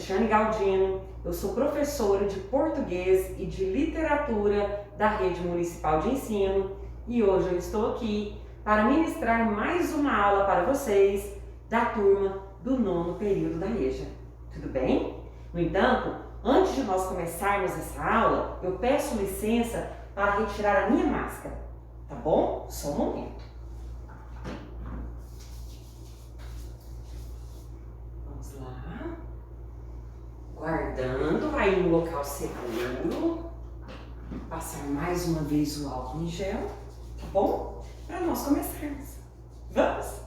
Cristiane Galdino, eu sou professora de português e de literatura da Rede Municipal de Ensino e hoje eu estou aqui para ministrar mais uma aula para vocês da turma do 9º período da EJA. Tudo bem? No entanto, antes de nós começarmos essa aula, eu peço licença para retirar a minha máscara, tá bom? Só um momento. Vamos lá. Guardando aí no local seguro. Passar mais uma vez o álcool em gel, tá bom? Para nós começarmos. Vamos?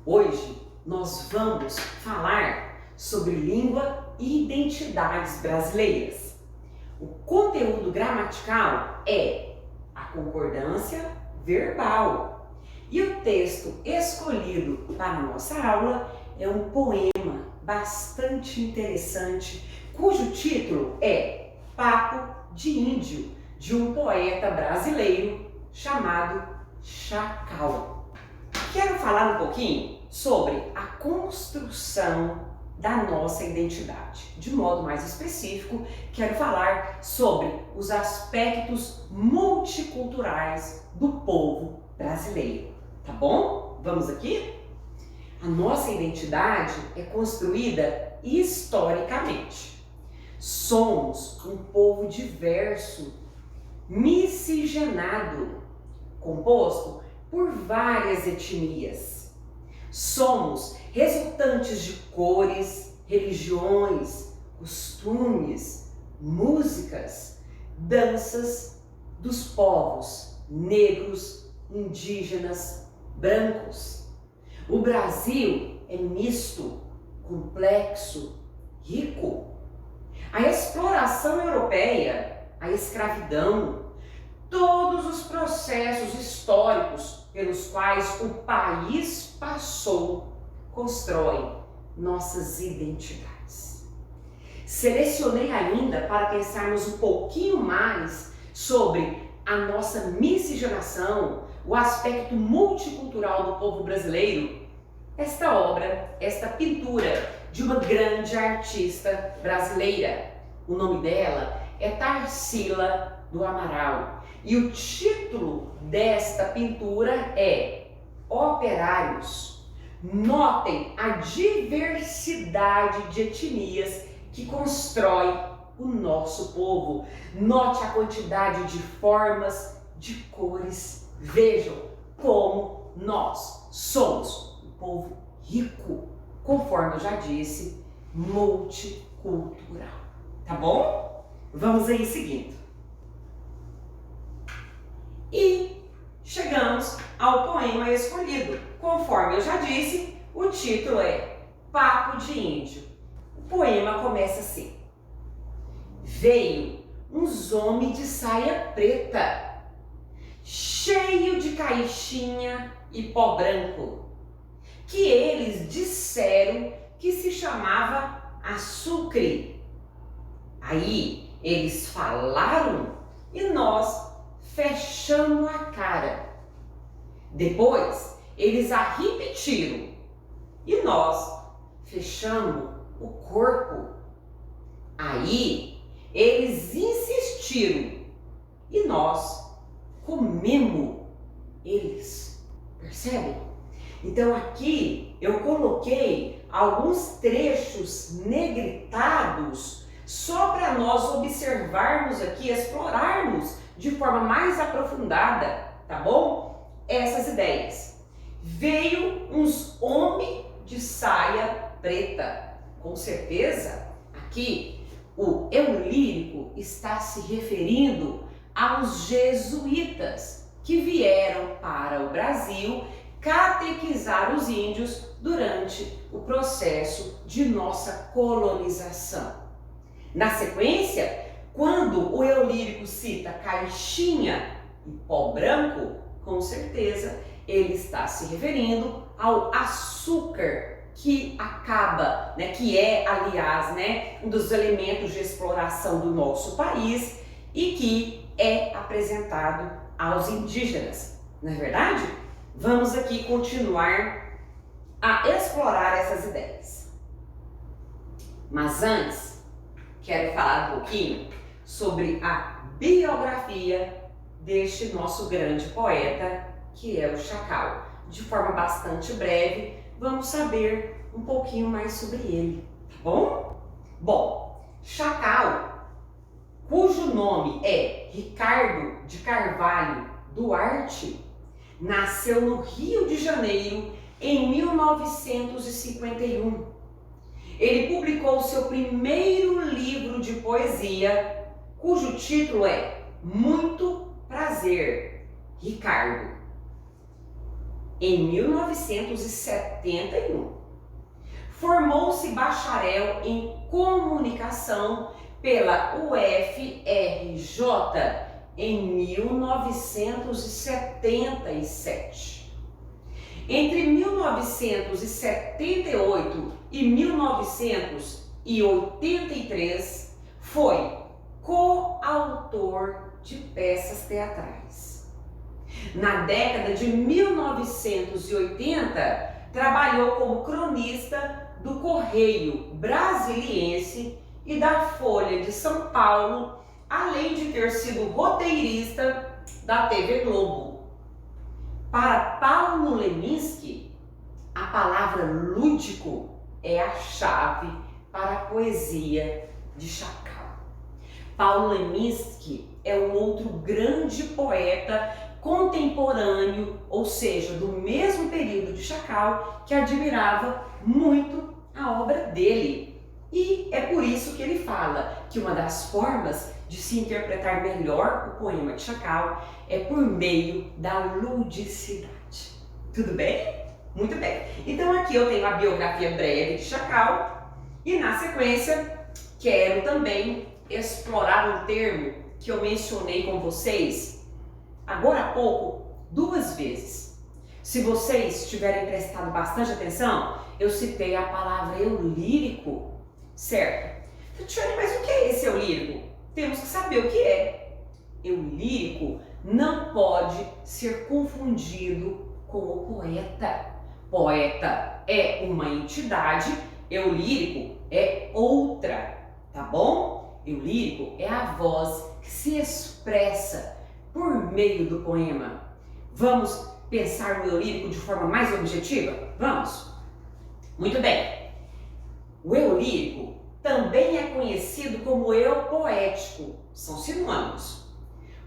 Hoje nós vamos falar sobre língua e identidades brasileiras. O conteúdo gramatical é a concordância verbal. E o texto escolhido para a nossa aula é um poema bastante interessante, cujo título é Papo de Índio, de um poeta brasileiro chamado Chacal. Quero falar um pouquinho sobre a construção da nossa identidade. De modo mais específico, quero falar sobre os aspectos multiculturais do povo brasileiro. Tá bom? Vamos aqui? A nossa identidade é construída historicamente. Somos um povo diverso, miscigenado, composto por várias etnias. Somos resultantes de cores, religiões, costumes, músicas, danças dos povos negros, indígenas, brancos. O Brasil é misto, complexo, rico. A exploração europeia, a escravidão, todos os processos históricos pelos quais o país passou constroem nossas identidades. Selecionei ainda para pensarmos um pouquinho mais sobre a nossa miscigenação, o aspecto multicultural do povo brasileiro, esta obra, esta pintura de uma grande artista brasileira. O nome dela é Tarsila do Amaral e o título desta pintura é Operários. Notem a diversidade de etnias que constrói o nosso povo. Note a quantidade de formas, de cores. Vejam como nós somos um povo rico, conforme eu já disse, multicultural. Tá bom? Vamos aí seguindo. E chegamos ao poema escolhido. Conforme eu já disse, o título é Papo de Índio. O poema começa assim. Veio uns homens de saia preta, cheio de caixinha e pó branco, que eles disseram que se chamava açucre. Aí eles falaram e nós fechamos a cara. Depois eles a repetiram e nós fechamos o corpo. Aí eles insistiram e nós comemos eles. Percebem? Então aqui eu coloquei alguns trechos negritados só para nós observarmos aqui, explorarmos de forma mais aprofundada, tá bom? Essas ideias. Veio uns homens de saia preta. Com certeza, aqui o eu lírico está se referindo aos jesuítas que vieram para o Brasil catequizar os índios durante o processo de nossa colonização. Na sequência, quando o eu lírico cita caixinha e pó branco, com certeza ele está se referindo ao açúcar que acaba, que é, aliás, um dos elementos de exploração do nosso país e que é apresentado aos indígenas. Não é verdade? Vamos aqui continuar a explorar essas ideias. Mas antes, quero falar um pouquinho sobre a biografia deste nosso grande poeta, que é o Chacal. De forma bastante breve, vamos saber um pouquinho mais sobre ele, tá bom? Bom, Chacal, cujo nome é Ricardo de Carvalho Duarte, nasceu no Rio de Janeiro em 1951. Ele publicou seu primeiro livro de poesia, cujo título é Muito Prazer, Ricardo, em 1971. Formou-se bacharel em comunicação pela UFRJ em 1977. Entre 1978 e 1983, foi coautor de peças teatrais. Na década de 1980, trabalhou como cronista do Correio Brasiliense e da Folha de São Paulo, além de ter sido roteirista da TV Globo. Para Paulo Leminski, a palavra lúdico é a chave para a poesia de Chacal. Paulo Leminski é um outro grande poeta contemporâneo, ou seja, do mesmo período de Chacal, que admirava muito a obra dele. E é por isso que ele fala que uma das formas de se interpretar melhor o poema de Chacal é por meio da ludicidade. Tudo bem? Muito bem. Então aqui eu tenho a biografia breve de Chacal e na sequência quero também explorar um termo que eu mencionei com vocês agora há pouco 2 vezes. Se vocês tiverem prestado bastante atenção, eu citei a palavra eu lírico, certo? Tiane, mas o que é esse eu lírico? Temos que saber o que é. Eu lírico não pode ser confundido com o poeta. Poeta é uma entidade, eu lírico é outra, tá bom? Eu lírico é a voz que se expressa por meio do poema. Vamos pensar no eu lírico de forma mais objetiva? Vamos? Muito bem. O eu lírico também é conhecido como eu poético, são sinônimos.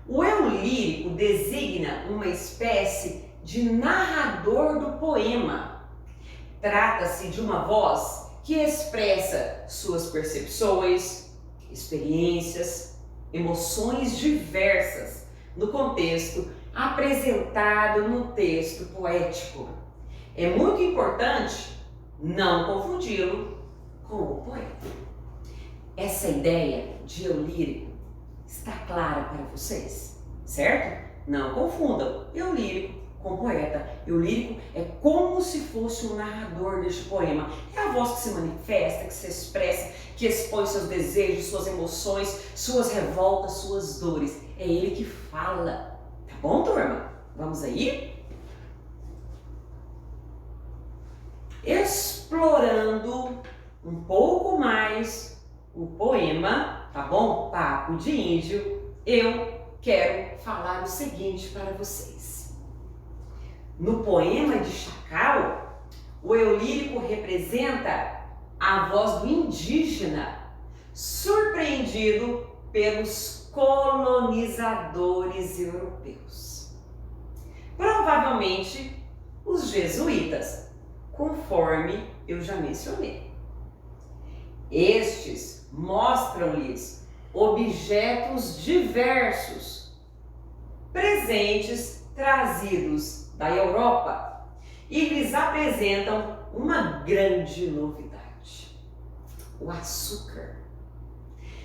O eu lírico designa uma espécie de narrador do poema. Trata-se de uma voz que expressa suas percepções, experiências, emoções diversas no contexto apresentado no texto poético. É muito importante não confundi-lo com o poeta. Essa ideia de eu lírico está clara para vocês, certo? Não confundam eu lírico com poeta. Eu lírico é como se fosse um narrador deste poema. É a voz que se manifesta, que se expressa, que expõe seus desejos, suas emoções, suas revoltas, suas dores. É ele que fala. Tá bom, turma? Vamos aí? Explorando um pouco mais o poema, tá bom? Papo de Índio, eu quero falar o seguinte para vocês. No poema de Chacal, o eu lírico representa a voz do indígena, surpreendido pelos colonizadores europeus. Provavelmente os jesuítas, conforme eu já mencionei. Estes mostram-lhes objetos diversos, presentes trazidos da Europa, e lhes apresentam uma grande novidade: o açúcar.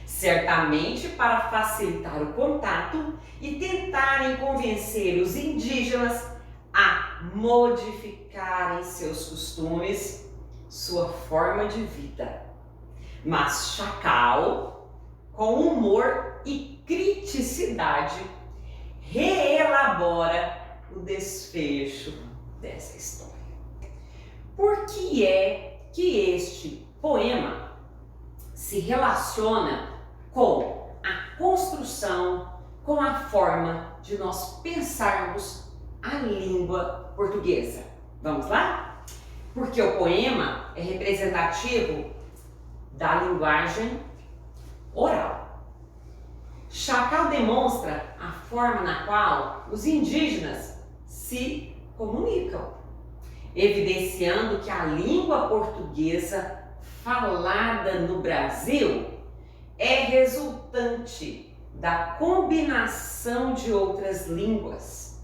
Certamente para facilitar o contato e tentarem convencer os indígenas a modificarem seus costumes, sua forma de vida. Mas Chacal, com humor e criticidade, reelabora o desfecho dessa história. por que é que este poema se relaciona com a construção, com a forma de nós pensarmos a língua portuguesa? Vamos lá? Porque o poema é representativo da linguagem oral. Chacal demonstra a forma na qual os indígenas se comunicam, evidenciando que a língua portuguesa falada no Brasil é resultante da combinação de outras línguas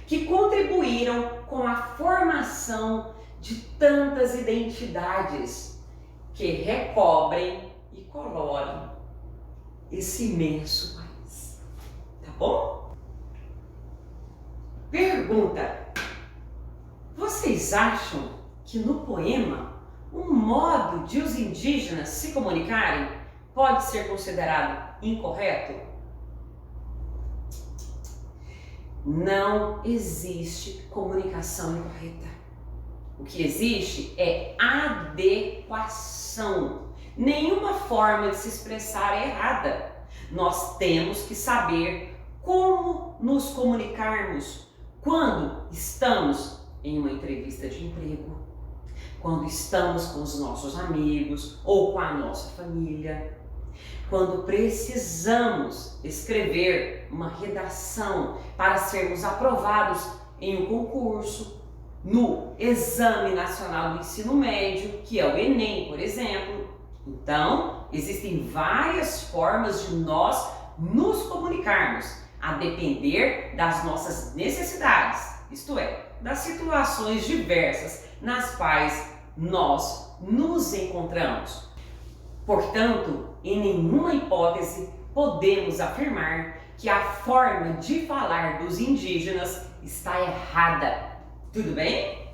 que contribuíram com a formação de tantas identidades que recobrem e coloram esse imenso país. Tá bom? Pergunta: vocês acham que no poema o modo de os indígenas se comunicarem pode ser considerado incorreto? Não existe comunicação incorreta. O que existe é adequação. Nenhuma forma de se expressar é errada. Nós temos que saber como nos comunicarmos quando estamos em uma entrevista de emprego, quando estamos com os nossos amigos ou com a nossa família, quando precisamos escrever uma redação para sermos aprovados em um concurso, no Exame Nacional do Ensino Médio, que é o Enem, por exemplo. Então, existem várias formas de nós nos comunicarmos, a depender das nossas necessidades, isto é, das situações diversas nas quais nós nos encontramos. Portanto, em nenhuma hipótese podemos afirmar que a forma de falar dos indígenas está errada. Tudo bem?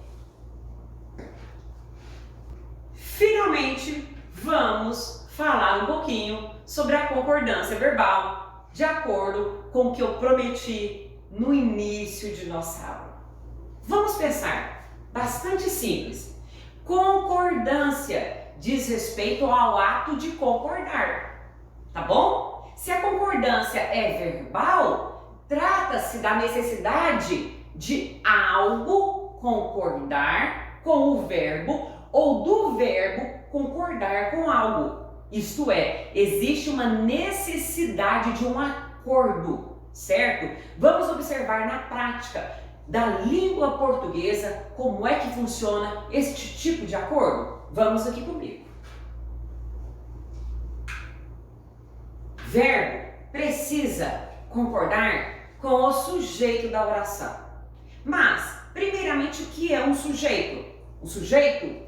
Finalmente, vamos falar um pouquinho sobre a concordância verbal, de acordo com o que eu prometi no início de nossa aula. Vamos pensar, bastante simples. Concordância diz respeito ao ato de concordar, tá bom? Se a concordância é verbal, trata-se da necessidade de algo concordar com o verbo ou do verbo concordar com algo. Isto é, existe uma necessidade de um acordo, certo? Vamos observar na prática da língua portuguesa como é que funciona este tipo de acordo. Vamos aqui comigo. Verbo precisa concordar com o sujeito da oração. Mas, primeiramente, o que é um sujeito? O sujeito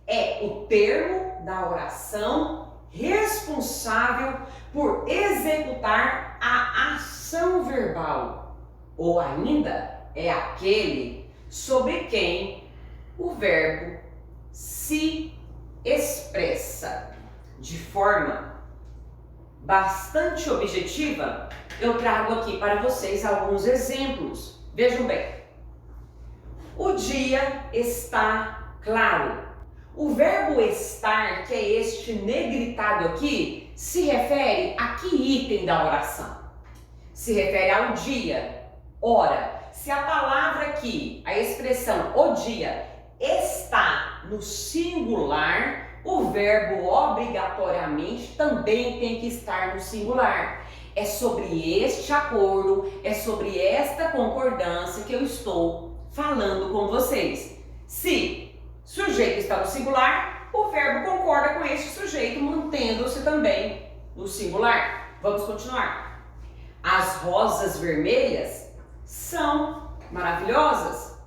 é o termo da oração responsável por executar a ação verbal, ou ainda é aquele sobre quem o verbo se expressa. De forma bastante objetiva, eu trago aqui para vocês alguns exemplos. Vejam bem. O dia está claro. O verbo estar, que é este negritado aqui, se refere a que item da oração? Se refere ao dia. Ora, se a palavra aqui, a expressão o dia, está no singular, o verbo obrigatoriamente também tem que estar no singular. É sobre este acordo, é sobre esta concordância que eu estou falando com vocês. Se sujeito está no singular, o verbo concorda com este sujeito, mantendo-se também no singular. Vamos continuar. As rosas vermelhas são maravilhosas.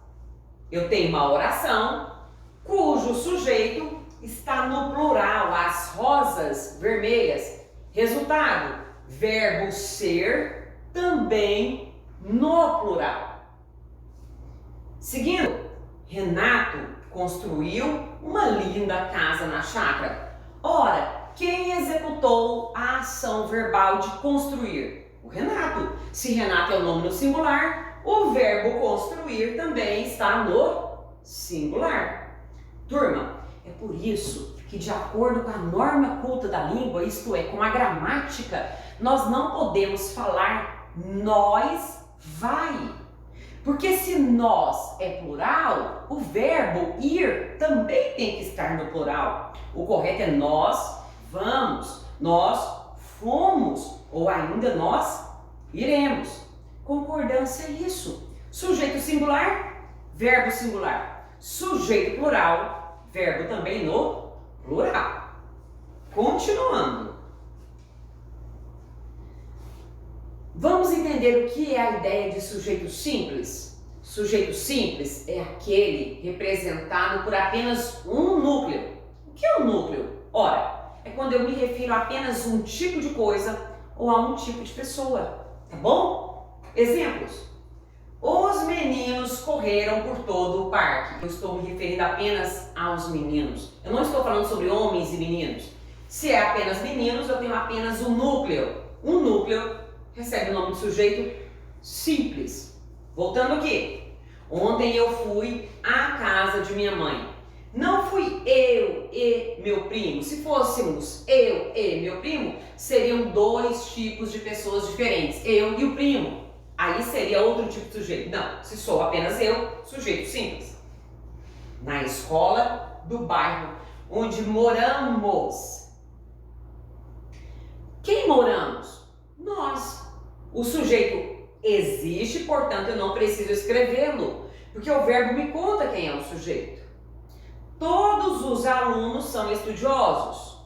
Eu tenho uma oração cujo sujeito está no plural, as rosas vermelhas. Resultado, verbo ser também no plural. Seguindo, Renato construiu uma linda casa na chácara. Ora, quem executou a ação verbal de construir? O Renato. Se Renato é o nome no singular, o verbo construir também está no singular. Turma, é por isso que, de acordo com a norma culta da língua, isto é, com a gramática, nós não podemos falar nós vai. Porque se nós é plural, o verbo ir também tem que estar no plural. O correto é nós vamos, nós fomos ou ainda nós iremos. Concordância é isso. Sujeito singular, verbo singular. Sujeito plural, verbo também no plural. Continuando. Vamos entender o que é a ideia de sujeito simples? Sujeito simples é aquele representado por apenas um núcleo. O que é um núcleo? Ora, é quando eu me refiro a apenas um tipo de coisa ou a um tipo de pessoa, tá bom? Exemplos. Os meninos correram por todo o parque. Eu estou me referindo apenas aos meninos. Eu não estou falando sobre homens e meninos. Se é apenas meninos, eu tenho apenas um núcleo. Um núcleo recebe o nome de sujeito simples. Voltando aqui. Ontem eu fui à casa de minha mãe. Não fui eu e meu primo. Se fôssemos eu e meu primo, seriam dois tipos de pessoas diferentes. Eu e o primo. Aí seria outro tipo de sujeito. Não, se sou apenas eu, sujeito simples. Na escola do bairro onde moramos. Quem moramos? Nós. O sujeito existe, portanto eu não preciso escrevê-lo, porque o verbo me conta quem é o sujeito. Todos os alunos são estudiosos.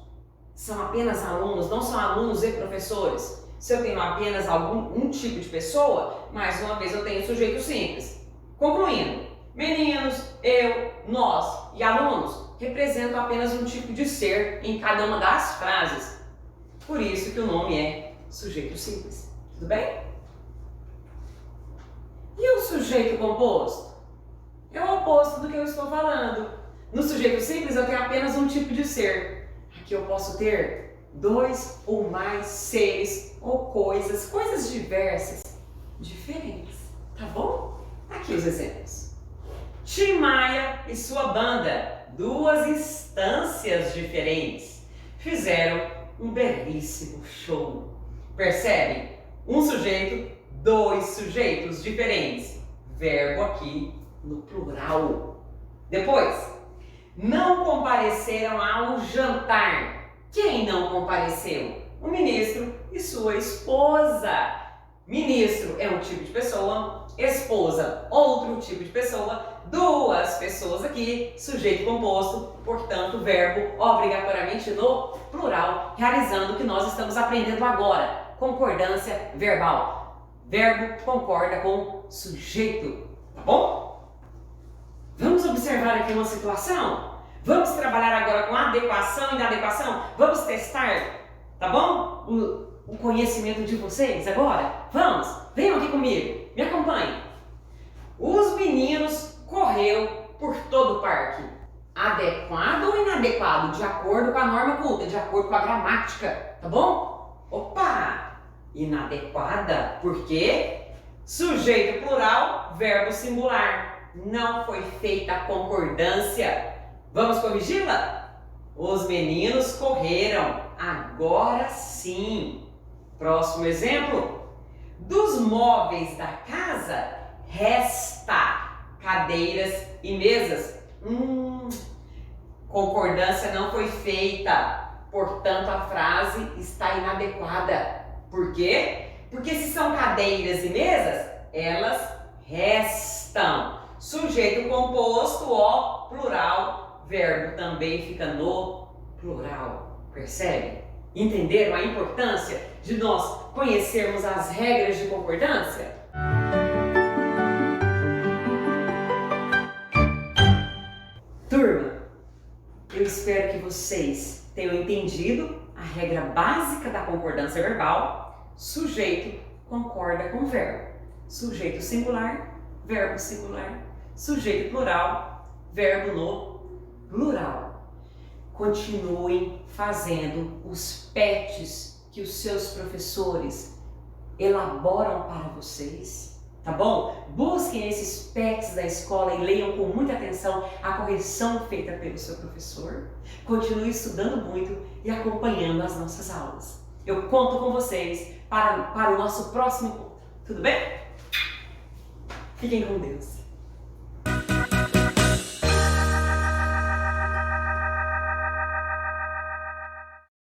São apenas alunos, não são alunos e professores. Se eu tenho apenas um tipo de pessoa, mais uma vez eu tenho sujeito simples. Concluindo, meninos, eu, nós e alunos representam apenas um tipo de ser em cada uma das frases. Por isso que o nome é sujeito simples. Tudo bem? E o sujeito composto? É o oposto do que eu estou falando. No sujeito simples eu tenho apenas um tipo de ser. Aqui eu posso ter dois ou mais seres ou coisas diversas, diferentes, tá bom? Aqui os exemplos. Tim Maia e sua banda, duas instâncias diferentes, fizeram um belíssimo show. Percebem? Um sujeito, dois sujeitos diferentes. Verbo aqui no plural. Depois, não compareceram ao jantar. Quem não compareceu? O ministro e sua esposa. Ministro é um tipo de pessoa, esposa, outro tipo de pessoa, duas pessoas aqui, sujeito composto, portanto, verbo obrigatoriamente no plural, realizando o que nós estamos aprendendo agora. Concordância verbal. Verbo concorda com sujeito, tá bom? Vamos observar aqui uma situação? Vamos trabalhar agora com adequação e inadequação? Vamos testar, tá bom? O conhecimento de vocês agora? Vamos? Venham aqui comigo, me acompanhem. Os meninos correu por todo o parque. Adequado ou inadequado? De acordo com a norma culta, de acordo com a gramática, tá bom? Opa! Inadequada, porque sujeito plural, verbo singular. Não foi feita a concordância. Vamos corrigi-la? Os meninos correram. Agora sim. Próximo exemplo. Dos móveis da casa, resta cadeiras e mesas. Concordância não foi feita. Portanto, a frase está inadequada. Por quê? Porque se são cadeiras e mesas, elas restam. Sujeito composto, ó, plural, verbo também fica no plural. Percebe? Entenderam a importância de nós conhecermos as regras de concordância? Turma, eu espero que vocês tenham entendido a regra básica da concordância verbal. Sujeito concorda com verbo. Sujeito singular, verbo singular. Sujeito plural, verbo no plural. Continuem fazendo os PETs que os seus professores elaboram para vocês. tá bom? Busquem esses PETs da escola e leiam com muita atenção a correção feita pelo seu professor. Continue estudando muito e acompanhando as nossas aulas. Eu conto com vocês para o nosso próximo encontro. Tudo bem? Fiquem com Deus.